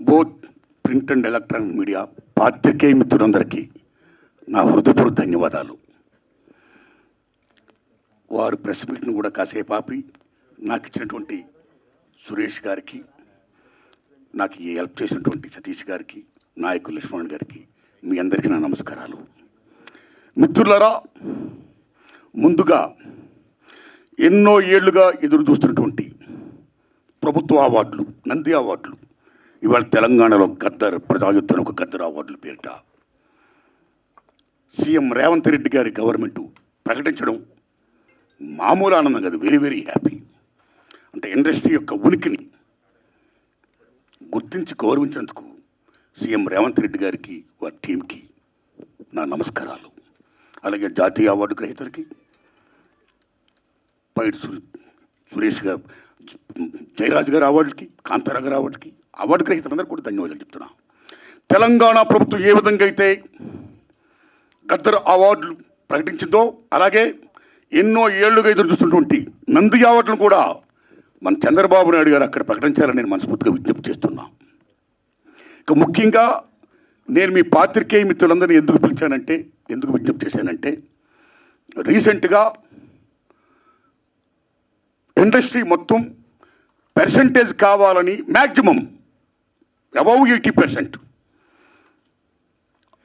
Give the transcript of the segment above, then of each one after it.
Both print and electronic media పాత్రికేయ మిత్రులందరికీ నా హృదయపూర్వక ధన్యవాదాలు. వారు ప్రెస్ మీట్ను కూడా కాసేపు ఆపి నాకు ఇచ్చినటువంటి సురేష్ గారికి, నాకు ఈ హెల్ప్ చేసినటువంటి సతీష్ గారికి, నాయకులు లక్ష్మణ్ గారికి, మీ అందరికీ నా నమస్కారాలు. మిత్రులారా, ముందుగా ఎన్నో ఏళ్లుగా ఎదురు చూస్తున్నటువంటి ప్రభుత్వ అవార్డులు, నంది అవార్డులు, ఇవాళ తెలంగాణలో గద్దర్ ప్రజాయుద్ధం ఒక గద్దర్ అవార్డుల పేరిట సీఎం రేవంత్ రెడ్డి గారి గవర్నమెంటు ప్రకటించడం మామూలు ఆనందం కాదు, వెరీ వెరీ హ్యాపీ. అంటే ఇండస్ట్రీ యొక్క ఉనికిని గుర్తించి గౌరవించినందుకు సీఎం రేవంత్ రెడ్డి గారికి, వారి టీంకి నా నమస్కారాలు. అలాగే జాతీయ అవార్డు గ్రహీతలకి, పైడి సురేష్ గారు, జయరాజ్ గారి అవార్డులకి, కాంతారా గారి అవార్డుకి, అవార్డు గ్రహీతలందరూ కూడా ధన్యవాదాలు చెప్తున్నా. తెలంగాణ ప్రభుత్వం ఏ విధంగా అయితే గద్దర్ అవార్డులు ప్రకటించిందో, అలాగే ఎన్నో ఏళ్లుగా ఎదురు చూస్తున్నటువంటి నంది అవార్డులను కూడా మన చంద్రబాబు నాయుడు గారు అక్కడ ప్రకటించాలని నేను మనస్ఫూర్తిగా విజ్ఞప్తి చేస్తున్నా. ఇక ముఖ్యంగా నేను మీ పాత్రికేయ మిత్రులందరినీ ఎందుకు విజ్ఞప్తి చేశానంటే, రీసెంట్గా ఇండస్ట్రీ మొత్తం పర్సంటేజ్ కావాలని మ్యాక్సిమం అబౌవ్ 80%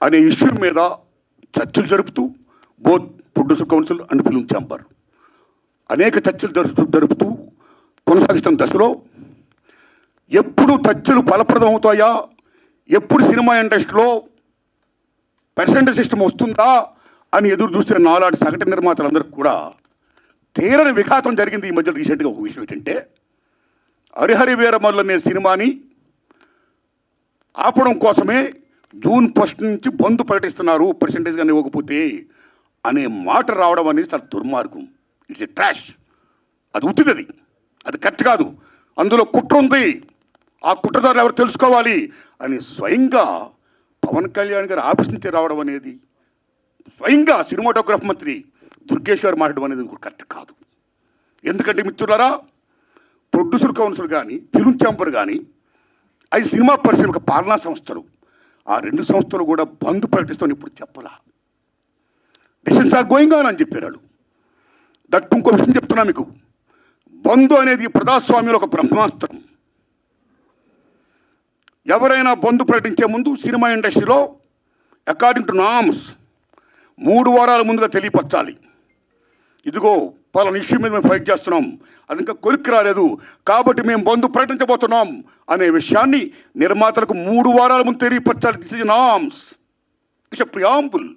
అనే ఇష్యూ మీద చర్చలు జరుపుతూ both producer council and film chamber అనేక చర్చలు జరుపుతూ కొనసాగిస్తున్న దశలో ఎప్పుడు చర్చలు ఫలప్రదం అవుతాయా, ఎప్పుడు సినిమా ఇండస్ట్రీలో పర్సంటేజ్ సిస్టమ్ వస్తుందా అని ఎదురు చూస్తే నాలాంటి సగటు నిర్మాతలందరికీ కూడా తీరని విఘాతం జరిగింది. ఈ మధ్య రీసెంట్గా ఒక విషయం ఏంటంటే, హరిహర వీరమల్లు అనే సినిమాని ఆపడం కోసమే జూన్ 1 నుంచి బంద్ ప్రకటిస్తున్నారు పర్సంటేజ్ కానీ ఇవ్వకపోతే అనే మాట రావడం అనేది చాలా దుర్మార్గం. It's a trash. అది ఉత్తిది, అది కరెక్ట్ కాదు, అందులో కుట్ర ఉంది, ఆ కుట్రదారులు ఎవరు తెలుసుకోవాలి అని స్వయంగా పవన్ కళ్యాణ్ గారు ఆఫీస్ నుంచి రావడం అనేది, స్వయంగా సినిమాటోగ్రఫీ మంత్రి దుర్గేష్ గారు మాట్లాడడం అనేది కరెక్ట్ కాదు. ఎందుకంటే మిత్రులారా, ప్రొడ్యూసర్ కౌన్సిల్ కానీ, ఫిల్మ్ ఛాంబర్ కానీ, అది సినిమా పరిశ్రమ పాలనా సంస్థలు, ఆ రెండు సంస్థలు కూడా బంద్ ప్రకటిస్తామని ఇప్పుడు చెప్పలా. డిసిషన్స్ ఆర్ గోయింగ్ ఆన్ అని చెప్పారు వాళ్ళు. దట్ ఇంకో విషయం చెప్తున్నా మీకు, బంద్ అనేది ప్రజాస్వామ్యంలో ఒక బ్రహ్మాస్త్రం. ఎవరైనా బంద్ ప్రకటించే ముందు సినిమా ఇండస్ట్రీలో అకార్డింగ్ టు నామ్స్ 3 వారాల ముందుగా తెలియపరచాలి. ఇదిగో పలానా ఇష్యూ మీద మేము ఫైట్ చేస్తున్నాం, అది ఇంకా కొలిక్కి రాలేదు కాబట్టి మేము బంద్ ప్రకటించబోతున్నాం అనే విషయాన్ని నిర్మాతలకు 3 వారాల ముందు తెలియపరచాలి. This is norms, it's a preamble.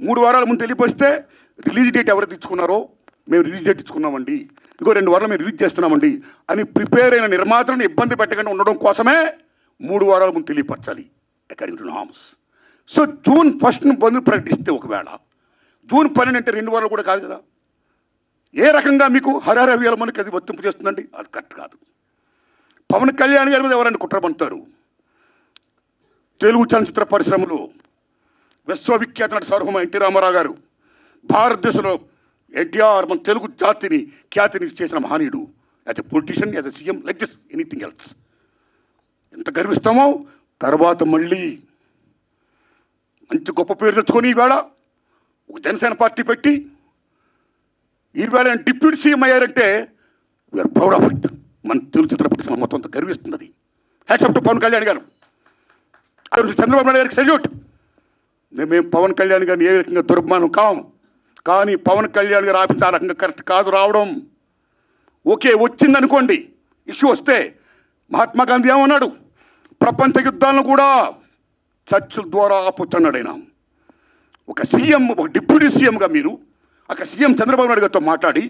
3 వారాల ముందు తెలియపరిస్తే రిలీజ్ డేట్ ఎవరు తెచ్చుకున్నారో, మేము రిలీజ్ డేట్ ఇచ్చుకున్నామండి, ఇంకో 2 వారాలు మేము రిలీజ్ చేస్తున్నామండి అని ప్రిపేర్ అయిన నిర్మాతలను ఇబ్బంది పెట్టకుండా ఉండడం కోసమే 3 వారాల ముందు తెలియపరచాలి according to norms. So June 1 bandh ప్రకటిస్తే, ఒకవేళ జూన్ 12 అంటే 2 వారాలు కూడా కాదు కదా, ఏ రకంగా మీకు హరిహర వీరమల్లుకి అది వర్తింపు చేస్తుందండి? అది కరెక్ట్ కాదు. పవన్ కళ్యాణ్ గారి మీద ఎవరైనా కుట్ర పంటారు. తెలుగు చలనచిత్ర పరిశ్రమలో విశ్వవిఖ్యాత నట సార్వభౌమ ఎన్టీ రామారావు గారు, భారతదేశంలో ఎన్టీఆర్ మన తెలుగు జాతిని ఖ్యాతిని చేసిన మహనీయుడు. As a politician, as a CM, like this anything else. ఎంత గర్విస్తామో. తర్వాత మళ్ళీ మంచి గొప్ప పేరు తెచ్చుకొని ఈవేళ ఒక జనసేన పార్టీ పెట్టి ఈవేళ డిప్యూటీ సీఎం అయ్యారంటే వీఆర్ ప్రౌడ్ ఆఫ్ ఇట్. మన తెలుగు చిత్ర పరిశ్రమ మొత్తం అంతా గర్విస్తున్నది. Hats off to Pawan Kalyan garu, Chandrababu Naidu గారికి సెల్యూట్. మేము పవన్ కళ్యాణ్ గారిని ఏ రకంగా దుర్మానం కాము, కానీ పవన్ కళ్యాణ్ గారు ఆఫీస్ ఆ రకంగా కరెక్ట్ కాదు రావడం. ఓకే, వచ్చిందనుకోండి, ఇష్యూ వస్తే మహాత్మా గాంధీ ఏమన్నాడు, ప్రపంచ యుద్ధాలను కూడా చర్చల ద్వారా ఆపుతున్నాడు ఆయన. ఒక సీఎం, ఒక డిప్యూటీ సీఎంగా మీరు అక్కడ సీఎం చంద్రబాబు నాయుడు గారితో మాట్లాడి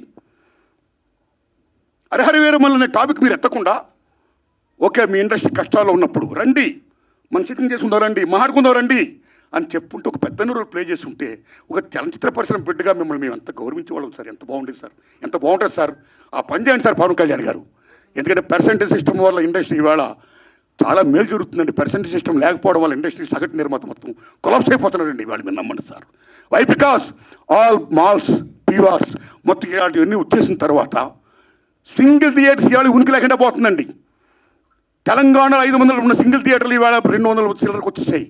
హరిహర వీరమల్లు అనే టాపిక్ మీరు ఎత్తకుండా, ఓకే మీ ఇండస్ట్రీ కష్టాల్లో ఉన్నప్పుడు రండి, మనం సిట్టింగ్ చేసుకుందాం రండి, మాట్లాడుకుందాం రండి అని చెప్పుంటే ఒక పెద్ద రోల్ ప్లే చేసి ఉంటే, ఒక చలనచిత్ర పరిశ్రమ బిడ్డగా మిమ్మల్ని మేము ఎంత గౌరవించేవాళ్ళం సార్. ఎంత బాగుండేది సార్, ఎంత బాగుంటుంది సార్. ఆ పని చేయండి సార్ పవన్ కళ్యాణ్ గారు. ఎందుకంటే పర్సంటేజ్ సిస్టమ్ వల్ల ఇండస్ట్రీ ఇవాళ చాలా మేలు జరుగుతుందండి. పర్సంటేజ్ సిస్టమ్ లేకపోవడం వల్ల ఇండస్ట్రీ సగటు నిర్మాత మొత్తం కొలాప్స్ అయిపోతున్నాడండి ఇవాళ. మీరు నమ్మండి sir. Why? Because all malls, PVRs మొత్తం ఇలాంటివన్నీ వచ్చేసిన తర్వాత సింగిల్ థియేటర్స్ ఇవాళ ఉనికి లేకుండా పోతుందండి. తెలంగాణలో 500 ఉన్న సింగిల్ థియేటర్లు ఇవాళ 200 చిల్లరకు వచ్చేసాయి.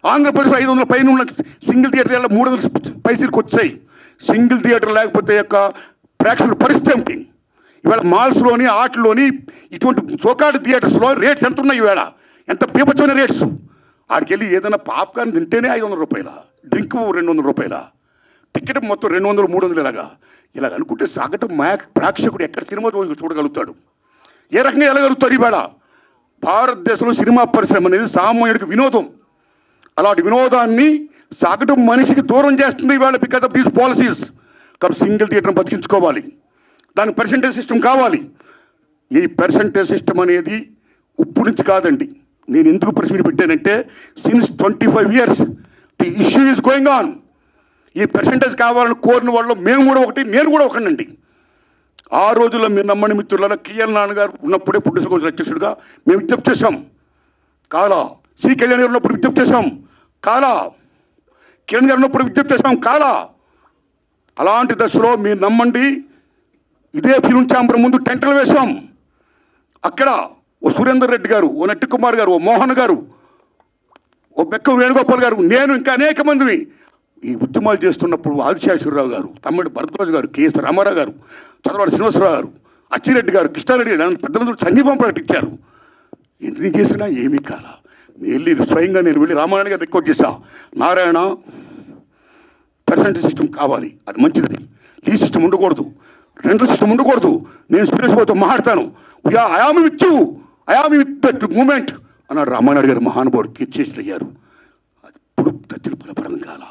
ఆంధ్రప్రదేశ్ 500 పైన ఉన్న సింగిల్ థియేటర్ల 300 పైసలకు వచ్చాయి. సింగిల్ థియేటర్ లేకపోతే యొక్క ప్రేక్షకుల పరిస్థితి ఏమిటి? ఇవాళ మాల్స్లోని ఆటల్లోని ఇటువంటి సోకాడు థియేటర్స్లో రేట్స్ ఎంత ఉన్నాయి? ఇవాళ ఎంత పీపచ్చమైన రేట్స్. ఆడికి వెళ్ళి ఏదైనా పాప్కార్న్ తింటేనే 500 రూపాయల, డ్రింక్ 200 రూపాయల, టికెట్ మొత్తం 200, 300 ఇలాగ అనుకుంటే సగటు ప్రేక్షకుడు ఎక్కడ సినిమా చూడగలుగుతాడు? ఏ రకంగా వెళ్ళగలుగుతాడు? ఇవాళ భారతదేశంలో సినిమా పరిశ్రమ అనేది సామాన్యుడికి వినోదం. అలాంటి వినోదాన్ని సగటు మనిషికి దూరం చేస్తుంది ఇవాళ బికాస్ ఆఫ్ దీస్ పాలసీస్. కాబట్టి సింగిల్ థియేటర్ని బతికించుకోవాలి, దానికి పర్సంటేజ్ సిస్టమ్ కావాలి. ఈ పర్సంటేజ్ సిస్టమ్ అనేది ఇప్పుడు నుంచి కాదండి. నేను ఎందుకు ప్రెస్ మీట్ పెట్టానంటే since 25 years the issue is going on. ఈ పర్సంటేజ్ కావాలని కోరిన వాళ్ళు మేము కూడా ఒకటి, నేను కూడా ఒకనండి. ఆ రోజుల్లో మీరు నమ్మని మిత్రులలో కిఎల్ నాన్నగారు ఉన్నప్పుడే ప్రొడ్యూసర్ కౌన్సిల్ అధ్యక్షుడిగా మేము విజ్ఞప్తి చేశాం. కాలా సి కళ్యాణ్ గారు ఉన్నప్పుడు విజ్ఞప్తి చేశాం. కాలా కిరణ్ గారు ఉన్నప్పుడు విజ్ఞప్తి చేశాం. కాలా అలాంటి దశలో మీరు నమ్మండి, ఇదే ఫిల్మ్ ఛాంబర్ ముందు టెంటలు వేశాం. అక్కడ ఓ సురేందర్ రెడ్డి గారు, ఓ నట్టి కుమార్ గారు, ఓ మోహన్ గారు, ఓ బెక్కం వేణుగోపాల్ గారు, నేను ఇంకా అనేక మందిని ఈ ఉద్యమాలు చేస్తున్నప్పుడు ఆదిశేషవరరావు గారు, తమ్మిడి భరద్వాజ్ గారు, కేఎస్ రామారావు గారు, చంద్రబాబు శ్రీనివాసరావు గారు, అచ్చిరెడ్డి గారు, కృష్ణారెడ్డి గారు పెద్ద మంది సంఘీభం ప్రకటించారు. ఎన్ని చేసినా ఏమీ కాల. వెళ్ళి స్వయంగా నేను వెళ్ళి రామారాయణ గారు రిక్వెస్ట్ చేశా, నారాయణ పర్సంటేజ్ సిస్టమ్ కావాలి, అది మంచిది, ఈ సిస్టమ్ ఉండకూడదు, రెండో సిస్టమ్ ఉండకూడదు, నేను సురేష్ బాబుతో మాట్లాడతాను, ఐఆమ్ విత్ దట్ మూమెంట్ అన్నాడు రామారాయణ గారు. మహానుభావుడు కీర్చేసి అయ్యారు. అది ఇప్పుడు తచ్చులు ఫలప్రదం కాల.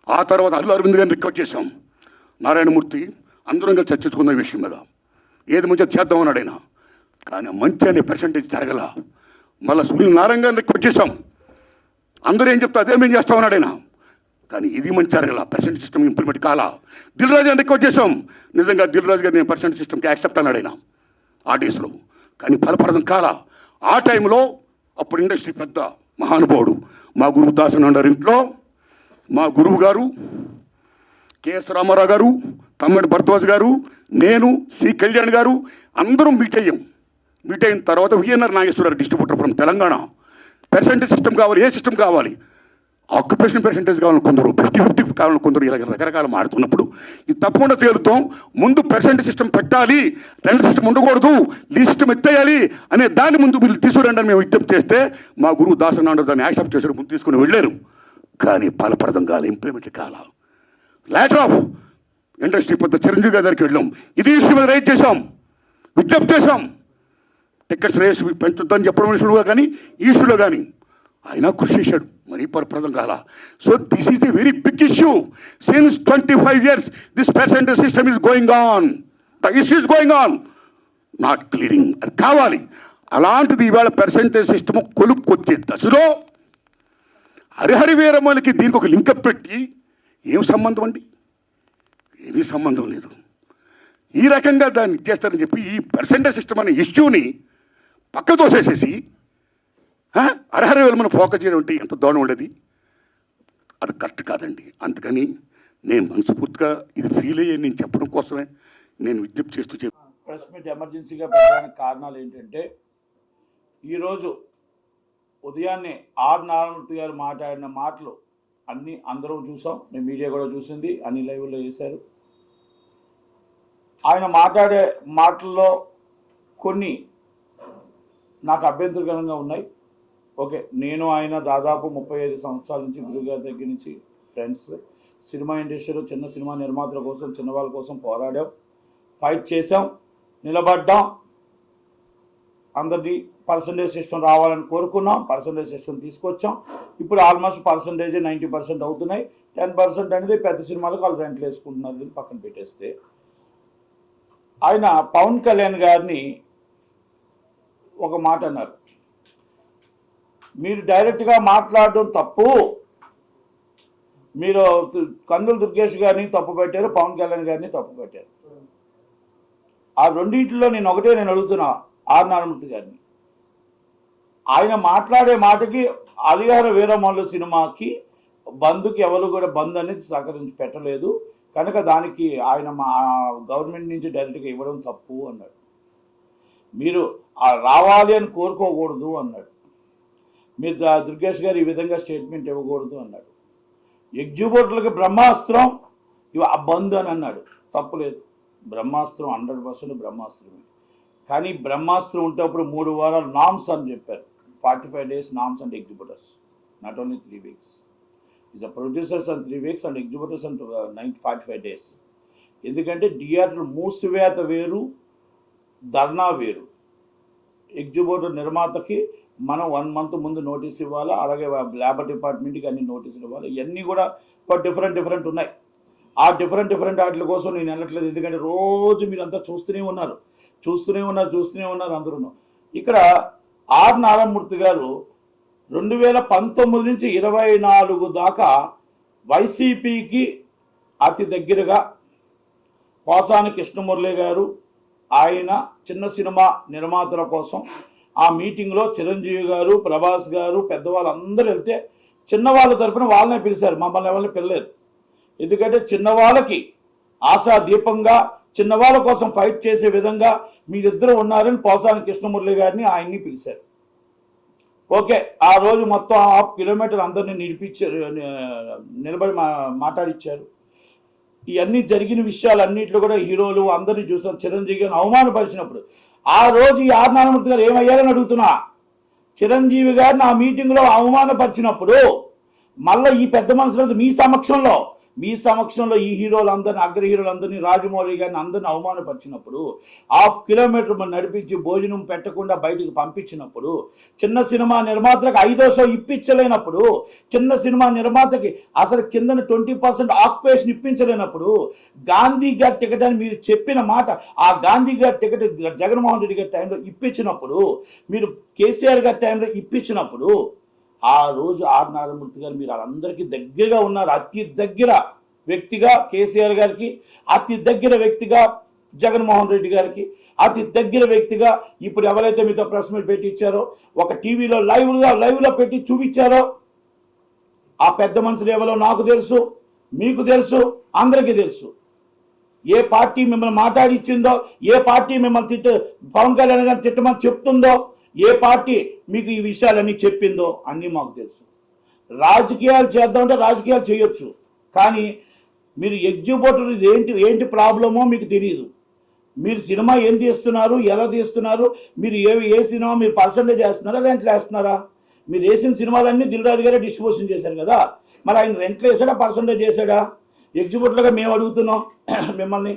ఆ తర్వాత అల్లు అరవింద్ గారిని రిక్వెస్ట్ చేశాం, నారాయణమూర్తి అందరం కలిసి చర్చించుకున్న విషయం మీద ఏది మంచిగా చేద్దామన్నాడు ఆయన. కానీ మంచి అనే పర్సంటేజ్ జరగల. మళ్ళీ సునీల్ నారాయణ గారిని రిక్వెస్ట్ చేశాం, అందరూ ఏం చెప్తా అదే మేము చేస్తామన్నాడు ఆయన. కానీ ఇది మంచి జరగల, పర్సెంటేజ్ సిస్టమ్ ఇంప్లిమెంట్ కాలా. దిల్ రాజు గారిని రిక్వెస్ట్ చేశాం, నిజంగా దిల్ రాజు గారు నేను పర్సెంటేజ్ సిస్టమ్కి యాక్సెప్ట్ అన్నాడు ఆయన ఆ డేస్లో. కానీ ఫలప్రదం కాలా. ఆ టైంలో అప్పుడు ఇండస్ట్రీ పెద్ద మహానుభావుడు మా గురువు దాసనాండారు ఇంట్లో మా గురువు గారు కేఎస్ రామారావు గారు, తమ్మిడి భరద్వాజ్ గారు, నేను, సి కళ్యాణ్ గారు అందరం మీట్ అయ్యాం. మీట్ అయిన తర్వాత VNR Nageswara Rao distributor from Telangana, percentage system కావాలి, ఏ సిస్టమ్ కావాలి, ఆక్యుపేషన్ పర్సెంటేజ్ కావాలని కొందరు, 50-50 కావాలని కొందరు, ఇలా రకరకాల మాడుతున్నప్పుడు ఇది తప్పకుండా తేలుతాం. ముందు పర్సెంటేజ్ సిస్టమ్ పెట్టాలి, రెండు సిస్టమ్ ఉండకూడదు, లీ సిస్టమ్ ఎత్తేయాలి అనే దాన్ని ముందు మీరు తీసుకురండి అని మేము విజ్ఞప్తి చేస్తే మా గురువు దాసనాండు దాన్ని యాక్సెప్ట్ చేశారు, ముందు తీసుకుని వెళ్ళారు. కానీ ఫలప్రదం కాల, ఇంప్లిమెంట్ కాల. లేటర్ ఆఫ్ ఇండస్ట్రీ పెద్ద చిరంజీవి గారి దగ్గరికి వెళ్ళాం, ఇది ఇష్యూ మీద రైజ్ చేశాం, విజ్ఞప్తి చేశాం, టికెట్స్ రేస్ పెంచుద్దని చెప్పడం ఇష్యూలో కానీ ఈ ఇష్యూలో కానీ ఆయన కృషి చేశాడు, మరీ ఫలప్రదం కాల. So this is a very big issue. Since 25 years this percentage system is going on, the issue is going on, not clearing. అది కావాలి. అలాంటిది ఇవాళ పర్సెంటేజ్ సిస్టమ్ కొలుక్కొచ్చే దశలో హరిహరి వీరమ్మలకి దీనికి ఒక లింకప్ పెట్టి ఏం సంబంధం అండి? ఏమీ సంబంధం లేదు. ఈ రకంగా దాన్ని ఇచ్చేస్తారని చెప్పి ఈ పర్సెంటేజ్ సిస్టమ్ అనే ఇష్యూని పక్క తోసేసేసి హరిహరి వీరమ్మను ఫోకస్ చేయడం అంటే ఎంత దూరం ఉండేది? అది కరెక్ట్ కాదండి. అందుకని నేను మనస్ఫూర్తిగా ఇది ఫీల్ అయ్యే నేను చెప్పడం కోసమే నేను విజ్ఞప్తి చేస్తూ ప్రెస్ మీట్ ఎమర్జెన్సీగా పెట్టడానికి కారణాలు ఏంటంటే, ఈరోజు ఉదయాన్నే ఆర్ నారాయణమూర్తి గారు మాట్లాడిన మాటలు అన్నీ అందరం చూసాం, మేము మీడియా కూడా చూసింది, అన్ని లైవ్లో వేశారు. ఆయన మాట్లాడే మాటల్లో కొన్ని నాకు అభ్యంతరకరంగా ఉన్నాయి. ఓకే, నేను ఆయన దాదాపు 35 సంవత్సరాల నుంచి గురుగారి దగ్గర నుంచి ఫ్రెండ్స్. సినిమా ఇండస్ట్రీలో చిన్న సినిమా నిర్మాతల కోసం, చిన్నవాళ్ళ కోసం పోరాడాం, ఫైట్ చేసాం, నిలబడ్డాం. అందరినీ పర్సంటేజ్ సిస్టమ్ రావాలని కోరుకున్నాం, పర్సంటేజ్ సిస్టమ్ తీసుకొచ్చాం. ఇప్పుడు ఆల్మోస్ట్ పర్సంటేజ్ 90% అవుతున్నాయి. 10% అనేది పెద్ద సినిమాలకు వాళ్ళు రెంట్లు వేసుకుంటున్నారు, పక్కన పెట్టేస్తే. ఆయన పవన్ కళ్యాణ్ గారిని ఒక మాట అన్నారు, మీరు డైరెక్ట్గా మాట్లాడడం తప్పు, మీరు కందుల దుర్గేష్ గారిని తప్పు పెట్టారు, పవన్ కళ్యాణ్ గారిని తప్పు పెట్టారు. ఆ రెండింటిలో నేను అడుగుతున్నా ఆర్ నారాయణమూర్తి గారిని. ఆయన మాట్లాడే మాటకి హరిహర వీరమల్లు సినిమాకి బంధుకి ఎవరు కూడా బంద్ అనేది సహకరించి పెట్టలేదు కనుక దానికి ఆయన మా గవర్నమెంట్ నుంచి డైరెక్ట్గా ఇవ్వడం తప్పు అన్నాడు. మీరు రావాలి అని కోరుకోకూడదు అన్నాడు. మీరు దుర్గేష్ గారు ఈ విధంగా స్టేట్మెంట్ ఇవ్వకూడదు అన్నాడు. ఎగ్జిక్యూటివ్లకు బ్రహ్మాస్త్రం ఇవి బంద్ అని అన్నాడు. తప్పులేదు, బ్రహ్మాస్త్రం 100% బ్రహ్మాస్త్రమే. కానీ బ్రహ్మాస్త్రం ఉంటేప్పుడు 3 వారాలు నామ్స్ అని చెప్పారు. 45 days norms and executives, not only 3 weeks. Is a producers and 3 weeks and executives and 45 days. ఎందుకంటే థియేటర్ మూసివేత వేరు, ధర్నా వేరు. ఎగ్జిక్యూటివ్ నిర్మాతకి మనం 1 month ముందు నోటీస్ ఇవ్వాలి, అలాగే లేబర్ డిపార్ట్మెంట్కి అన్ని నోటీసులు ఇవ్వాలి. ఇవన్నీ కూడా డిఫరెంట్ ఉన్నాయి. ఆ డిఫరెంట్ వాటి కోసం నేను వెళ్ళట్లేదు. ఎందుకంటే రోజు మీరంతా చూస్తూనే ఉన్నారు అందరూ. ఇక్కడ ఆర్ నారాయణమూర్తి గారు 2019 నుంచి 24 దాకా వైసీపీకి అతి దగ్గరగా పోసాని కృష్ణమురళి గారు, ఆయన చిన్న సినిమా నిర్మాతల కోసం ఆ మీటింగ్లో చిరంజీవి గారు, ప్రభాస్ గారు, పెద్దవాళ్ళందరూ వెళ్తే చిన్నవాళ్ళ తరపున వాళ్ళనే పిలిచారు, మమ్మల్ని ఎవరిని పిలలేదు. ఎందుకంటే చిన్నవాళ్ళకి ఆశా దీపంగా, చిన్నవాళ్ళ కోసం ఫైట్ చేసే విధంగా మీరిద్దరూ ఉన్నారని పోసాని కృష్ణమురళి గారిని ఆయన్ని పిలిచారు. ఓకే, ఆ రోజు మొత్తం 1/2 kilometer అందరినీ నిలబడి మాట్లాడిచ్చారు. ఇవన్నీ జరిగిన విషయాలన్నింటిలో కూడా హీరోలు అందరినీ చూసాం. చిరంజీవి గారిని అవమానపరిచినప్పుడు ఆ రోజు ఈ ఆర్ నారాయణమూర్తి గారు ఏమయ్యారని అడుగుతున్నా. చిరంజీవి గారిని ఆ మీటింగ్లో అవమానపరిచినప్పుడు మళ్ళీ ఈ పెద్ద మనుషులంతా మీ సమక్షంలో ఈ హీరోలందరినీ, అగ్ర హీరోలందరినీ, రాజమౌళి గారిని అందరిని అవమానపరిచినప్పుడు, 1/2 kilometer నడిపించి భోజనం పెట్టకుండా బయటకు పంపించినప్పుడు, చిన్న సినిమా నిర్మాతలకు 5వ షో ఇప్పించలేనప్పుడు, చిన్న సినిమా నిర్మాతకి అసలు కింద 20% ఆక్యుపేషన్ ఇప్పించలేనప్పుడు, గాంధీ గారి టికెట్ అని మీరు చెప్పిన మాట, ఆ గాంధీ గారి టికెట్ జగన్మోహన్ రెడ్డి గారి టైంలో ఇప్పించినప్పుడు, మీరు కేసీఆర్ గారి టైంలో ఇప్పించినప్పుడు, ఆ రోజు ఆర్ నారాయణమూర్తి గారు మీరు వాళ్ళందరికీ దగ్గరగా ఉన్నారు. అతి దగ్గర వ్యక్తిగా కేసీఆర్ గారికి, అతి దగ్గర వ్యక్తిగా జగన్మోహన్ రెడ్డి గారికి, అతి దగ్గర వ్యక్తిగా ఇప్పుడు ఎవరైతే మీతో ప్రెస్ మీట్ పెట్టి ఇచ్చారో, ఒక టీవీలో లైవ్లో పెట్టి చూపించారో, ఆ పెద్ద మనుషులు ఎవరో నాకు తెలుసు, మీకు తెలుసు, అందరికీ తెలుసు. ఏ పార్టీ మిమ్మల్ని మాట్లాడిచ్చిందో, ఏ పార్టీ మిమ్మల్ని పవన్ కళ్యాణ్ గారిని తిట్టమని చెప్తుందో, ఏ పార్టీ మీకు ఈ విషయాలన్నీ చెప్పిందో అన్నీ మాకు తెలుసు. రాజకీయాలు చేద్దామంటే రాజకీయాలు చేయొచ్చు, కానీ మీరు ఎగ్జిక్యూటివ్ ఏంటి ప్రాబ్లమో మీకు తెలియదు. మీరు సినిమా ఏం తీస్తున్నారు, ఎలా తీస్తున్నారు, మీరు ఏ సినిమా మీరు పర్సంటేజ్ వేస్తున్నారా, రెంట్లు వేస్తున్నారా? మీరు వేసిన సినిమాలన్నీ దిల్ రాజు గారే డిస్ట్రిబ్యూషన్ చేశారు కదా, మరి ఆయన రెంట్లు వేసాడా, పర్సంటేజ్ చేశాడా? ఎగ్జిక్యూటివ్గా మేము అడుగుతున్నాం మిమ్మల్ని.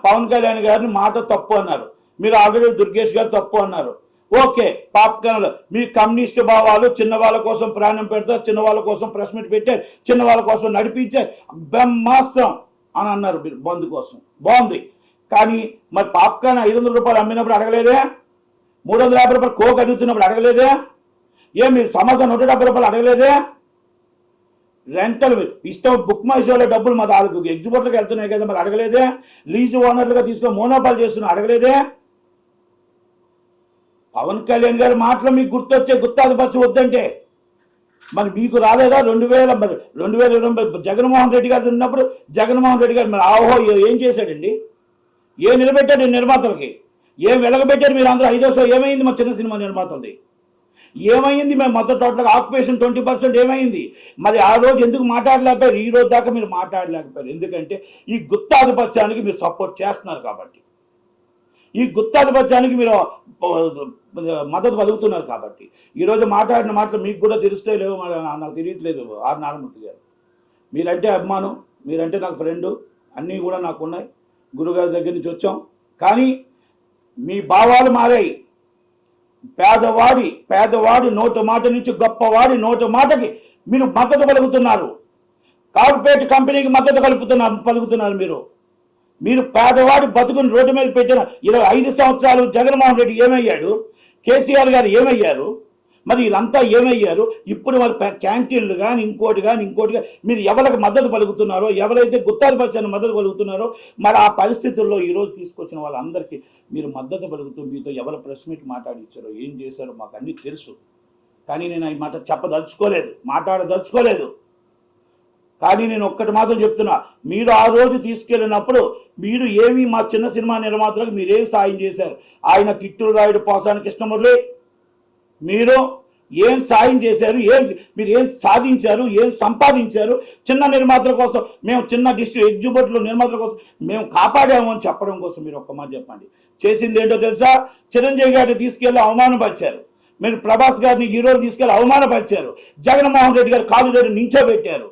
పవన్ కళ్యాణ్ గారిని మాట తప్పు అన్నారు, మీరు ఆల్రెడీ దుర్గేష్ గారు తప్పు అన్నారు. ఓకే, పాప్కార్న్లు మీ కమ్యూనిస్ట్ భావాలు, చిన్న వాళ్ళ కోసం ప్రాణం పెడతారు, చిన్న వాళ్ళ కోసం ప్రెస్ మీట్ పెట్టారు, చిన్న వాళ్ళ కోసం నడిపించారు, బ్రహ్మాస్త్రం అని అన్నారు మీరు బంద్ కోసం. బాగుంది, కానీ మరి పాప్కార్న్ 500 రూపాయలు అమ్మినప్పుడు అడగలేదే? 350 రూపాయలు కోక్ అడుగుతున్నప్పుడు అడగలేదే? మీరు సమోసా 170 రూపాయలు అడగలేదే? రెంటల్ ఇష్టం బుక్ మై షోలో డబ్బులు మా దానికి ఎగ్జిక్యూటివ్కి వెళ్తున్నాయి కదా, మరి అడగలేదే? లీజు ఓనర్లుగా తీసుకొని మోనోపాల్ చేస్తున్నా అడగలేదే? పవన్ కళ్యాణ్ గారి మాటలు మీకు గుర్తాధిపత్యం వద్దంటే మరి మీకు రాలేదా? 2020 జగన్మోహన్ రెడ్డి గారు ఉన్నప్పుడు జగన్మోహన్ రెడ్డి గారు మరి ఆహో ఏం చేశాడండి? ఏం నిలబెట్టాడు నిర్మాతలకి? ఏం వెలగబెట్టాడు? మీరు అందరూ 5వ షో ఏమైంది మా చిన్న సినిమా నిర్మాతలది? ఏమైంది? మేము మొత్తం టోటల్గా ఆక్యుపేషన్ 20% ఏమైంది? మరి ఆ రోజు ఎందుకు మాట్లాడలేకపోయారు? ఈ రోజు దాకా మీరు మాట్లాడలేకపోయారు. ఎందుకంటే ఈ గుత్తాధిపత్యానికి మీరు సపోర్ట్ చేస్తున్నారు కాబట్టి, ఈ గుత్తాధిపత్యానికి మీరు మద్దతు పలుకుతున్నారు కాబట్టి. ఈరోజు మాట్లాడిన మాటలు మీకు కూడా తెలుస్తే లేవు, నాకు తెలియట్లేదు. ఆర్ నారాయణమూర్తి గారు మీరంటే అభిమానం, మీరంటే నాకు ఫ్రెండు, అన్నీ కూడా నాకు ఉన్నాయి. గురుగారి దగ్గర నుంచి వచ్చాం, కానీ మీ భావాలు మారాయి. పేదవాడి నోటు మాట నుంచి గొప్పవాడి నోటు మాటకి మీరు మద్దతు పలుకుతున్నారు. కార్పొరేట్ కంపెనీకి మద్దతు పలుకుతున్నారు. మీరు పేదవాడి బతుకుని రోడ్డు మీద పెట్టిన 25 సంవత్సరాలు జగన్మోహన్ రెడ్డి ఏమయ్యాడు? కేసీఆర్ గారు ఏమయ్యారు? మరి వీళ్ళంతా ఏమయ్యారు? ఇప్పుడు మరి క్యాంటీన్లు కానీ ఇంకోటి మీరు ఎవరికి మద్దతు పలుకుతున్నారో, ఎవరైతే గుత్తాధిపత్యాన్ని మద్దతు పలుకుతున్నారో, మరి ఆ పరిస్థితుల్లో ఈరోజు తీసుకొచ్చిన వాళ్ళందరికీ మీరు మద్దతు పలుకుతూ మీతో ఎవరు ప్రెస్ మీట్ మాట్లాడించారో, ఏం చేశారో మాకు అన్నీ తెలుసు. కానీ నేను ఈ మాట చెప్పదలుచుకోలేదు, మాట్లాడదలుచుకోలేదు. కానీ నేను ఒక్కటి మాత్రం చెప్తున్నా, మీరు ఆ రోజు తీసుకెళ్ళినప్పుడు మీరు ఏమి మా చిన్న సినిమా నిర్మాతలకు మీరేం సాయం చేశారు? ఆయన కిట్టులు రాయుడు, పోసాని కృష్ణమురళి, మీరు ఏం సాయం చేశారు? మీరు ఏం సాధించారు? ఏం సంపాదించారు? చిన్న నిర్మాతల కోసం మేము, చిన్న ఎగ్జిబిట్లు నిర్మాతల కోసం మేము కాపాడాము అని చెప్పడం కోసం మీరు ఒక్క మాట చెప్పండి. చేసింది ఏంటో తెలుసా? చిరంజీవి గారిని తీసుకెళ్లి అవమానపరిచారు, మీరు ప్రభాస్ గారిని హీరోలు తీసుకెళ్లి అవమానపరిచారు, జగన్మోహన్ రెడ్డి గారు కాలు దగ్గర నించోబెట్టారు,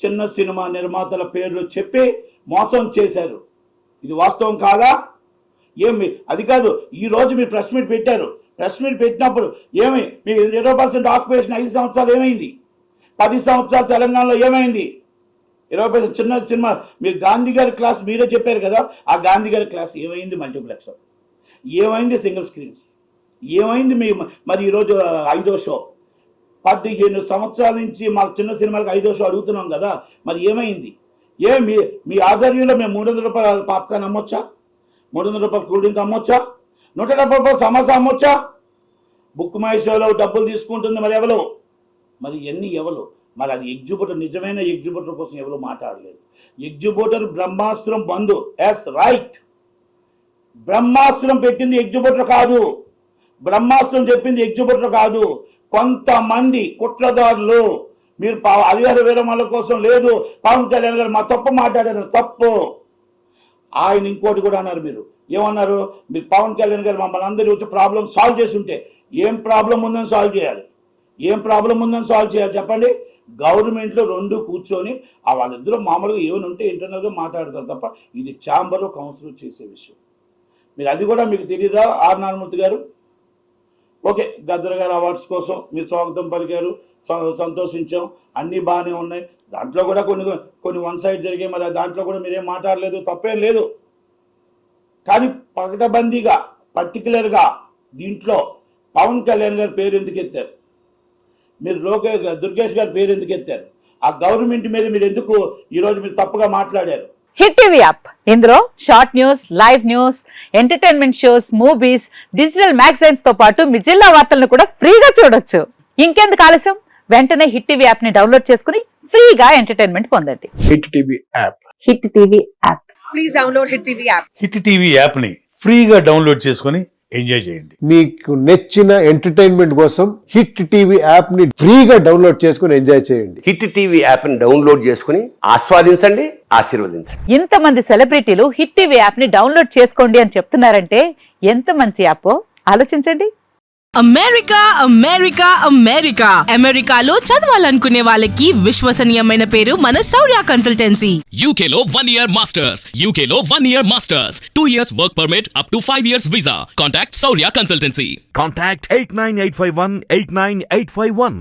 చిన్న సినిమా నిర్మాతల పేర్లు చెప్పి మోసం చేశారు. ఇది వాస్తవం కాదా? ఏమి అది కాదు, ఈరోజు మీరు ప్రెస్ మీట్ పెట్టారు. ప్రెస్ మీట్ పెట్టినప్పుడు ఏమి మీ 20% ఆక్యుపేషన్ 5 సంవత్సరాలు ఏమైంది? 10 సంవత్సరాలు తెలంగాణలో ఏమైంది? 20% చిన్న సినిమా, మీరు గాంధీ గారి క్లాస్ మీరే చెప్పారు కదా, ఆ గాంధీ గారి క్లాస్ ఏమైంది? మల్టీప్లెక్స్ ఏమైంది? సింగిల్ స్క్రీన్స్ ఏమైంది? మరి ఈరోజు 5వ షో, 15 సంవత్సరాల నుంచి మా చిన్న సినిమాలకు 5వ షో అడుగుతున్నాం కదా, మరి ఏమైంది? మీ ఆధ్వర్యంలో మేము 300 రూపాయల పాప్కార్న్ అమ్మొచ్చా? 300 రూపాయల కూల్ డ్రింక్ అమ్మొచ్చా? 170 రూపాయల సమోసా అమ్మొచ్చా? బుక్ మై షోలో డబ్బులు తీసుకుంటుంది మరి ఎవరు? మరి ఎన్ని ఎవరు? మరి అది ఎగ్జిబిటర్, నిజమైన ఎగ్జిబిటర్ కోసం ఎవరు మాట్లాడలేదు. ఎగ్జిబిటర్ బ్రహ్మాస్త్రం బంధు. ఎస్ రైట్, బ్రహ్మాస్త్రం పెట్టింది ఎగ్జిబిటర్ కాదు, బ్రహ్మాస్త్రం చెప్పింది ఎగ్జిబిటర్ కాదు. కొంతమంది కుట్రదారులు, మీరు అధికార విరమణ కోసం లేదు, పవన్ కళ్యాణ్ గారు మా తప్పు మాట్లాడారు, తప్పు. ఆయన ఇంకోటి కూడా అన్నారు, మీరు ఏమన్నారు? మీరు పవన్ కళ్యాణ్ గారు మమ్మల్ని అందరూ వచ్చి ప్రాబ్లం సాల్వ్ చేసి ఉంటే, ఏం ప్రాబ్లం ఉందని సాల్వ్ చేయాలి? ఏం ప్రాబ్లం ఉందని సాల్వ్ చేయాలి చెప్పండి? గవర్నమెంట్లో 2 కూర్చొని వాళ్ళిద్దరూ మామూలుగా ఏమైనా ఉంటే ఇంటర్నల్గా మాట్లాడతారు తప్ప ఇది ఛాంబర్లో కౌన్సిల్ చేసే విషయం. మీరు అది కూడా మీకు తెలియదా? ఆర్ నారాయణమూర్తి గారు, ఓకే, గద్దర్ గారు అవార్డ్స్ కోసం మీరు స్వాగతం పలికారు, సంతోషించాం, అన్నీ బాగానే ఉన్నాయి. దాంట్లో కూడా కొన్ని వన్ సైడ్ జరిగాయి, మరి దాంట్లో కూడా మీరేం మాట్లాడలేదు, తప్పేం లేదు. కానీ పకటబందీగా పర్టికులర్గా దీంట్లో పవన్ కళ్యాణ్ గారి పేరు ఎందుకు ఎత్తారు? మీరు దుర్గేష్ గారి పేరు ఎందుకు ఎత్తారు? ఆ గవర్నమెంట్ మీద మీరు ఎందుకు ఈరోజు మీరు తప్పుగా మాట్లాడారు? హిట్ టీవీ యాప్, ఇందులో short news, live news, entertainment shows, movies, digital magazines తో పాటు మీ జిల్లా వార్తలను కూడా ఫ్రీగా చూడొచ్చు. ఇంకెందుకు ఆలస్యం? వెంటనే హిట్ టీవీ యాప్ ని డౌన్లోడ్ చేసుకుని ఫ్రీగా ఎంటర్టైన్మెంట్ పొందండి. Hit TV app. Hit TV app. Please download hit TV app. Hit TV app ని ఫ్రీగా డౌన్లోడ్ చేసుకొని ఎంజాయ్ చేయండి. మీకు నచ్చిన ఎంటర్టైన్మెంట్ కోసం హిట్ టీవీ యాప్ ని ఫ్రీగా డౌన్లోడ్ చేసుకొని ఎంజాయ్ చేయండి. హిట్ టీవీ యాప్ ని డౌన్లోడ్ చేసుకుని ఆస్వాదించండి, ఆశీర్వదించండి. ఇంతమంది సెలబ్రిటీలు హిట్ టీవీ యాప్ ని డౌన్లోడ్ చేసుకోండి అని చెప్తున్నారంటే ఎంత మంచి యాప్ ఆలోచించండి. అమెరికా అమెరికా అమెరికా అమెరికాలో చదవాలనుకునే వాళ్ళకి విశ్వసనీయమైన పేరు మన శౌర్య కన్సల్టెన్సీ. UK లో 1 year masters. UK లో 1 year masters. 2 years work permit up to 5 years visa. Contact Saurya Consultancy. Contact 89851 89851.